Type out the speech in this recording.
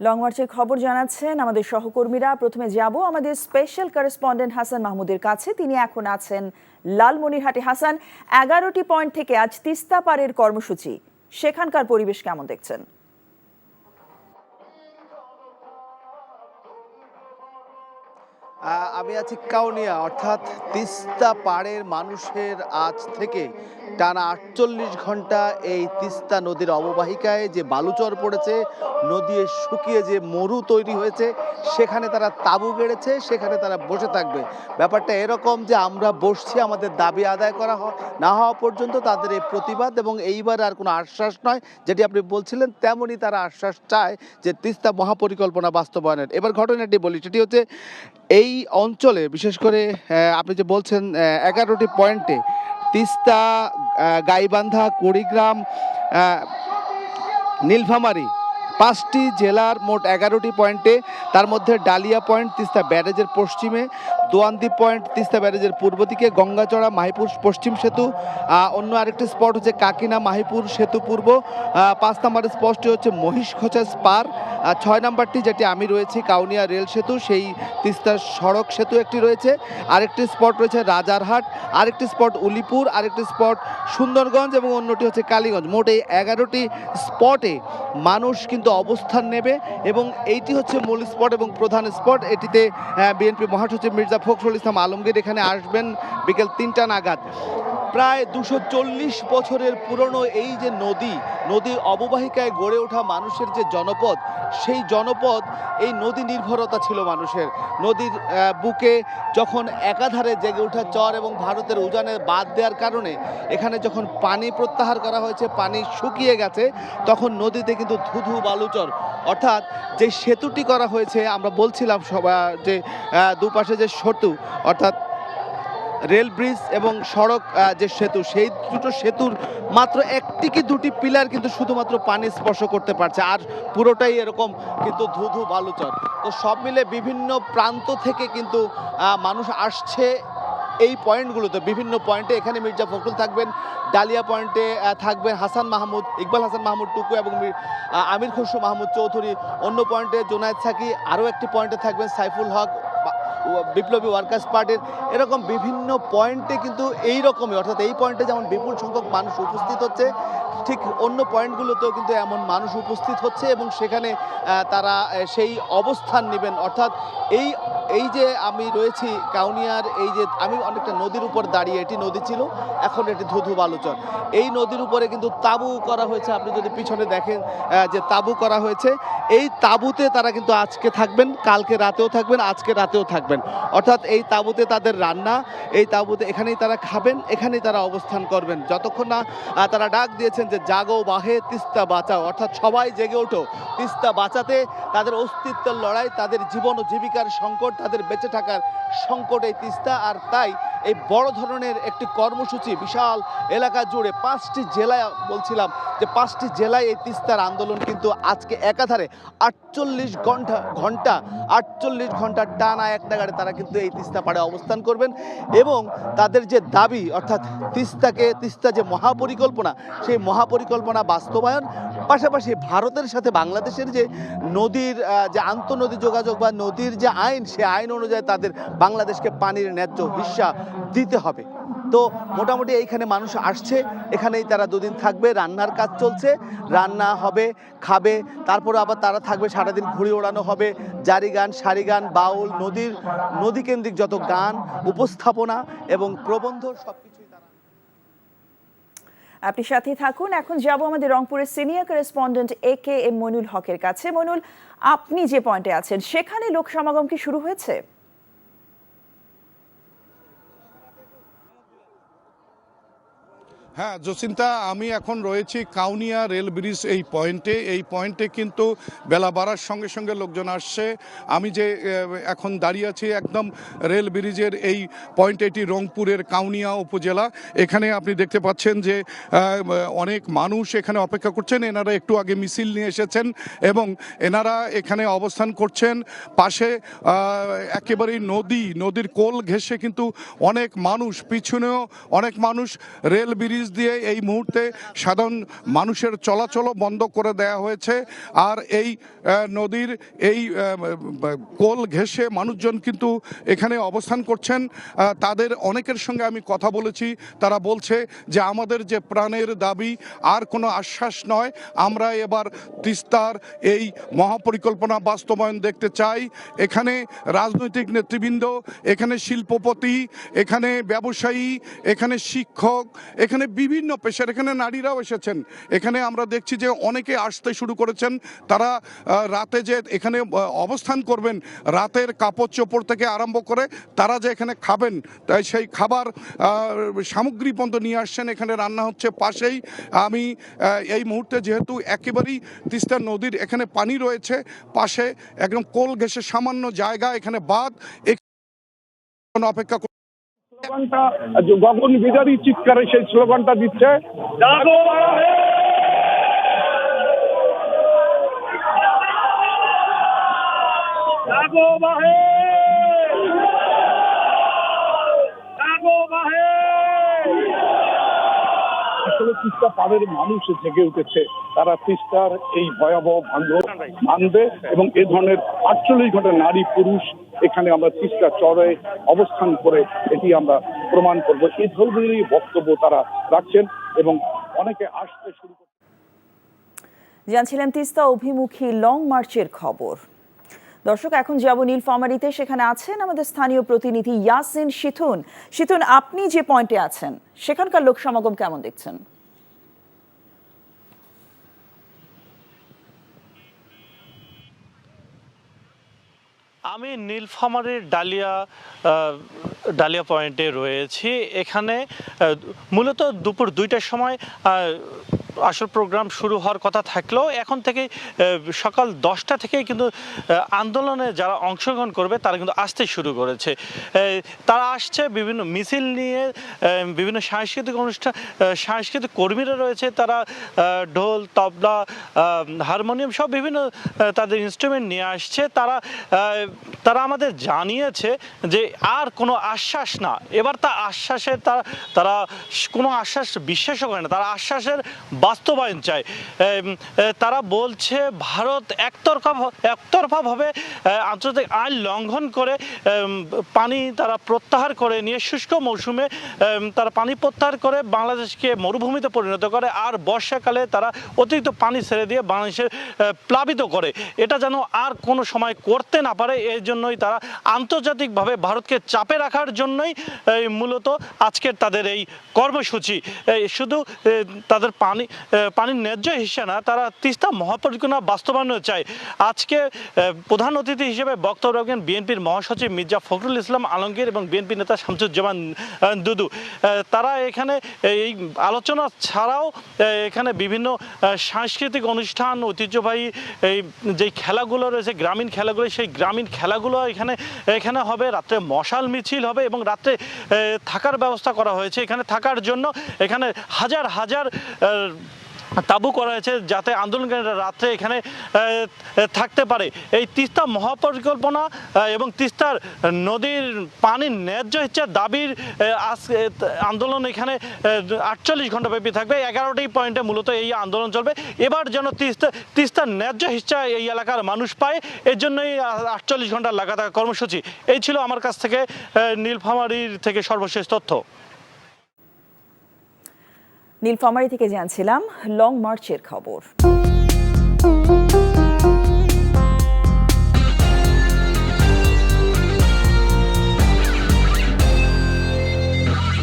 Long মার্চের খবর জানাচ্ছেন আমাদের সহকর্মীরা। প্রথমে যাব আমাদের স্পেশাল করেসপন্ডেন্ট হাসান মাহমুদের কাছে। তিনি এখন আছেন লালমনিরহাটে। হাসান, 11টি পয়েন্ট থেকে আজ তিস্তা পারের কর্মসূচি, সেখানকার পরিবেশ কেমন দেখছেন? আমি আছি কাউনিয়া, অর্থাৎ তিস্তা পাড়ের মানুষের আজ থেকে টানা 48 ঘন্টা এই তিস্তা নদীর অববাহিকায় যে বালুচর পড়েছে, নদী শুকিয়ে যে মরু তৈরি হয়েছে, সেখানে তারা তাঁবু গেড়েছে, সেখানে তারা বসে থাকবে। ব্যাপারটা এরকম যে আমরা বসছি আমাদের দাবি আদায় করা না হওয়া পর্যন্ত, তাদের এই প্রতিবাদ। এবং এইবার আর কোনো আশ্বাস নয়, যেটি আপনি বলছিলেন তেমনই তারা আশ্বাস চায় যে তিস্তা মহাপরিকল্পনা বাস্তবায়নের। এবার ঘটনাটি বলি, সেটি হচ্ছে এই অঞ্চলে বিশেষ করে আপনি যে বলছেন 11টি পয়েন্টে তিস্তা, গাইবান্ধা, কুড়িগ্রাম, নীলফামারী, 5টি জেলার মোট 11টি পয়েন্টে, তার মধ্যে ডালিয়া পয়েন্ট তিস্তা ব্যারেজের পশ্চিমে, দোয়ান্দি পয়েন্ট তিস্তা ব্যারেজের পূর্ব দিকে, গঙ্গাচড়া মাহিপুর পশ্চিম সেতু, অন্য আরেকটি স্পট হচ্ছে কাকিনা মাহিপুর সেতু পূর্ব, 5 নম্বর স্পটটি হচ্ছে মহিষখোঁচা স্পার, 6 নম্বরটি যেটি আমি রয়েছি কাউনিয়া রেল সেতু, সেই তিস্তার সড়ক সেতু একটি রয়েছে, আরেকটি স্পট রয়েছে রাজারহাট, আরেকটি স্পট উলিপুর, আরেকটি স্পট সুন্দরগঞ্জ এবং অন্যটি হচ্ছে কালীগঞ্জ। মোট এই 11টি স্পটে মানুষ কিন্তু অবস্থান নেবে এবং এইটি হচ্ছে মূল স্পট এবং প্রধান স্পট। এটিতে বিএনপি মহাসচিব মির্জা ফখরুল ইসলাম আলমগীর এখানে আসবেন বিকেল 3টা নাগাদ। প্রায় 240 বছরের পুরনো এই যে নদী অববাহিকায় গড়ে ওঠা মানুষের যে জনপদ, সেই জনপদ, এই নদী নির্ভরতা ছিল মানুষের। নদীর বুকে যখন একাধারে জেগে ওঠা চর এবং ভারতের উজানে বাঁধ দেওয়ার কারণে এখানে যখন পানি প্রত্যাহার করা হয়েছে, পানি শুকিয়ে গেছে, তখন নদীতে কিন্তু ধুধু বালুচর, অর্থাৎ যে সেতুটি করা হয়েছে, আমরা বলছিলাম যে দুপাশে যে সেতু, অর্থাৎ রেল ব্রিজ এবং সড়ক যে সেতু, সেই দুটো সেতুর মাত্র একটি কি দুটি পিলার কিন্তু শুধুমাত্র পানি স্পর্শ করতে পারছে, আর পুরোটাই এরকম কিন্তু ধুধু বালুচর। তো সব মিলে বিভিন্ন প্রান্ত থেকে কিন্তু মানুষ আসছে এই পয়েন্টগুলোতে, বিভিন্ন পয়েন্টে। এখানে মির্জা ফখরুল থাকবেন, ডালিয়া পয়েন্টে থাকবেন হাসান মাহমুদ, ইকবাল হাসান মাহমুদ টুকু এবং আমির খসরু মাহমুদ চৌধুরী, অন্য পয়েন্টে জোনায়েদ সাকি, আরও একটি পয়েন্টে থাকবেন সাইফুল হক বিপ্লবী ওয়ার্কার্স পার্টির। এরকম বিভিন্ন পয়েন্টে কিন্তু এই রকমই, অর্থাৎ এই পয়েন্টে যেমন বিপুল সংখ্যক মানুষ উপস্থিত হচ্ছে, ঠিক অন্য পয়েন্টগুলোতেও কিন্তু এমন মানুষ উপস্থিত হচ্ছে এবং সেখানে তারা সেই অবস্থান নেবেন। অর্থাৎ এই যে আমি রয়েছি কাউনিয়ার, এই যে আমি অনেকটা নদীর উপর দাঁড়িয়ে, এটি নদী ছিল, এখন এটি ধুধু বালুচর। এই নদীর উপরে কিন্তু তাঁবু করা হয়েছে, আপনি যদি পিছনে দেখেন যে তাঁবু করা হয়েছে, এই তাঁবুতে তারা কিন্তু আজকে থাকবেন, কালকে রাতেও থাকবেন, আজকে রাতেও থাকবেন। অর্থাৎ এই তাঁবুতে তাদের রান্না, এই তাঁবুতে এখানেই তারা খাবেন, এখানেই তারা অবস্থান করবেন যতক্ষণ না তারা ডাক দিয়েছেন যে জাগো বাহে তিস্তা বাঁচাও, অর্থাৎ সবাই জেগে ওঠো, তিস্তা বাঁচাতে। তাদের অস্তিত্বের লড়াই, তাদের জীবন ও জীবিকার সংকট, তাদের বেঁচে থাকার সংকট এই তিস্তা। আর তাই এই বড় ধরনের একটি কর্মসূচি বিশাল এলাকা জুড়ে 5টি জেলায়, বলছিলাম যে 5টি জেলায় এই তিস্তার আন্দোলন কিন্তু আজকে একাধারে 48 ঘন্টা টানা এক নাগাড়ে তারা কিন্তু এই তিস্তা পাড়ে অবস্থান করবেন এবং তাদের যে দাবি, অর্থাৎ তিস্তা যে মহাপরিকল্পনা, সেই মহাপরিকল্পনা বাস্তবায়ন, পাশাপাশি ভারতের সাথে বাংলাদেশের যে নদীর যে আন্তঃনদী যোগাযোগ বা নদীর যে আইন, সে আইন অনুযায়ী তাদের বাংলাদেশকে পানির ন্যায্য হিস্সা দিতে হবে। তো মোটামুটি এইখানে মানুষ আসছে, এখানেই তারা দুদিন থাকবে, রান্নার কাজ চলছে, রান্না হবে, খাবে, তারপরে আবার তারা থাকবে, সারাদিন ঘুড়ি ওড়ানো হবে, জারি গান, সারি গান, বাউল, নদীকেন্দ্রিক যত গান, উপস্থাপনা এবং প্রবন্ধ সবকিছুই তারা। আপনি সাথে থাকুন। এখন যাব আমাদের রংপুরের সিনিয়র করেসপন্ডেন্ট AKM মইনুল হকের কাছে। মইনুল, আপনি যে পয়েন্টে আছেন সেখানে লোক সমাগম কি শুরু হয়েছে? হ্যাঁ জসিন্তা, আমি এখন রয়েছি কাউনিয়া রেল ব্রিজ এই পয়েন্টে কিন্তু বেলা বাড়ার সঙ্গে সঙ্গে লোকজন আসছে। আমি যে এখন দাঁড়িয়ে আছি একদম রেল ব্রিজের এই পয়েন্ট, এটি রংপুরের কাউনিয়া উপজেলা। এখানে আপনি দেখতে পাচ্ছেন যে অনেক মানুষ এখানে অপেক্ষা করছেন। এনারা একটু আগে মিছিল নিয়ে এসেছেন এবং এনারা এখানে অবস্থান করছেন। পাশে একেবারেই নদীর কোল ঘেঁষে কিন্তু অনেক মানুষ, পিছনেও অনেক মানুষ রেল ব্রিজ ব্রিজ দিয়ে এই মুহূর্তে সাধারণ মানুষের চলাচলও বন্ধ করে দেয়া হয়েছে। আর এই নদীর এই কোল ঘেঁষে মানুষজন কিন্তু এখানে অবস্থান করছেন। তাদের অনেকের সঙ্গে আমি কথা বলেছি, তারা বলছে যে আমাদের যে প্রাণের দাবি আর কোনো আশ্বাস নয়, আমরা এবার তিস্তার এই মহাপরিকল্পনা বাস্তবায়ন দেখতে চাই। এখানে রাজনৈতিক নেতৃবৃন্দ, এখানে শিল্পপতি, এখানে ব্যবসায়ী, এখানে শিক্ষক, এখানে বিভিন্ন পেশার, এখানে নারীরাও এসেছেন। এখানে আমরা দেখছি যে অনেকে আসতে শুরু করেছেন। তারা রাতে যে এখানে অবস্থান করবেন, রাতের কাপড় চোপড় থেকে আরম্ভ করে তারা যে এখানে খাবেন, তাই সেই খাবার সামগ্রী পর্যন্ত নিয়ে আসছেন। এখানে রান্না হচ্ছে পাশেই। আমি এই মুহূর্তে যেহেতু একেবারেই তিস্তা নদীর এখানে পানি রয়েছে, পাশে একদম কোল ঘেঁষে সামান্য জায়গা, এখানে বাঁধ, অপেক্ষা স্লোগানটা গগন বিদারী চিৎকারে সেই স্লোগানটা দিচ্ছে, জাগো বাহে, জাগো বাহে, জাগো বাহে। আসলে তিস্তা পাড়ের মানুষ জেগে উঠেছে। তারা তিস্তার এই ভয়াবহ ভাঙন মানবে এবং এ ধরনের 48 ঘন্টা নারী পুরুষ এখানে আমরা তিস্তা চরে অবস্থান করে এটি আমরা প্রমাণ করব। এই ধরনেরই বক্তব্য তারা রাখছেন এবং অনেকে আসতে শুরু করে। জানছিলেন তিস্তা অভিমুখী লং মার্চের খবর। দর্শক, এখন যাব নীলফামারীতে। সেখানে আছেন আমাদের স্থানীয় প্রতিনিধি ইয়াসিন শিথুন। শিথুন, আপনি যে পয়েন্টে আছেন সেখানকার লোক সমাগম কেমন দেখছেন? আমি নীলফামারীর ডালিয়া পয়েন্টে রয়েছি। এখানে মূলত দুপুর 2টার সময় আসল প্রোগ্রাম শুরু হওয়ার কথা থাকলেও এখন থেকে সকাল 10টা থেকেই কিন্তু আন্দোলনে যারা অংশগ্রহণ করবে তারা কিন্তু আসতে শুরু করেছে। তারা আসছে বিভিন্ন মিছিল নিয়ে, বিভিন্ন সাংস্কৃতিক অনুষ্ঠান, সাংস্কৃতিক কর্মীরা রয়েছে, তারা ঢোল, তবলা, হারমোনিয়াম সব বিভিন্ন তাদের ইনস্ট্রুমেন্ট নিয়ে আসছে। তারা আমাদের জানিয়েছে যে আর কোনো আশ্বাস না, এবার তা আশ্বাসে তারা কোনো আশ্বাস বিশ্বাসও করে না, তারা আশ্বাসের বাস্তবায়ন চায়। তারা বলছে ভারত একতরফাভাবে আন্তর্জাতিক আইন লঙ্ঘন করে পানি তারা প্রত্যাহার করে নিয়ে শুষ্ক মৌসুমে তারা পানি প্রত্যাহার করে বাংলাদেশকে মরুভূমিতে পরিণত করে, আর বর্ষাকালে তারা অতিরিক্ত পানি ছেড়ে দিয়ে বাংলাদেশের প্লাবিত করে। এটা যেন আর কোনো সময় করতে না পারে, এই জন্যই তারা আন্তর্জাতিকভাবে ভারতকে চাপে রাখার জন্যই মূলত আজকের তাদের এই কর্মসূচি। শুধু তাদের পানির ন্যায্য হিসেবে না, তারা তিস্তা মহাপরিকল্পনা বাস্তবায়ন চায়। আজকে প্রধান অতিথি হিসেবে বক্তব্য রাখবেন বিএনপির মহাসচিব মির্জা ফখরুল ইসলাম আলমগীর এবং বিএনপি নেতা শামসুজ্জামান দুদু। তারা এখানে এই আলোচনা ছাড়াও এখানে বিভিন্ন সাংস্কৃতিক অনুষ্ঠান, ঐতিহ্যবাহী এই যে খেলাগুলো রয়েছে, গ্রামীণ খেলাগুলো, সেই গ্রামীণ খেলাগুলো এখানে হবে। রাত্রে মশাল মিছিল হবে এবং রাত্রে থাকার ব্যবস্থা করা হয়েছে। এখানে থাকার জন্য এখানে হাজার হাজার তাঁবু করা হয়েছে যাতে আন্দোলনকারীরা রাত্রে এখানে থাকতে পারে। এই তিস্তা মহাপরিকল্পনা এবং তিস্তার নদীর পানির ন্যায্য ইচ্ছা দাবির আন্দোলন এখানে 48 ঘন্টা ব্যাপী থাকবে। 11টি পয়েন্টে মূলত এই আন্দোলন চলবে। এবার যেন তিস্তার ন্যায্য ইচ্ছা এই এলাকার মানুষ পায়, এর জন্যই 48 ঘন্টার লাগাতার কর্মসূচি। এই ছিল আমার কাছ থেকে নীলফামারীর থেকে সর্বশেষ তথ্য। নীলফামারী থেকে জানছিলাম লং মার্চের খবর।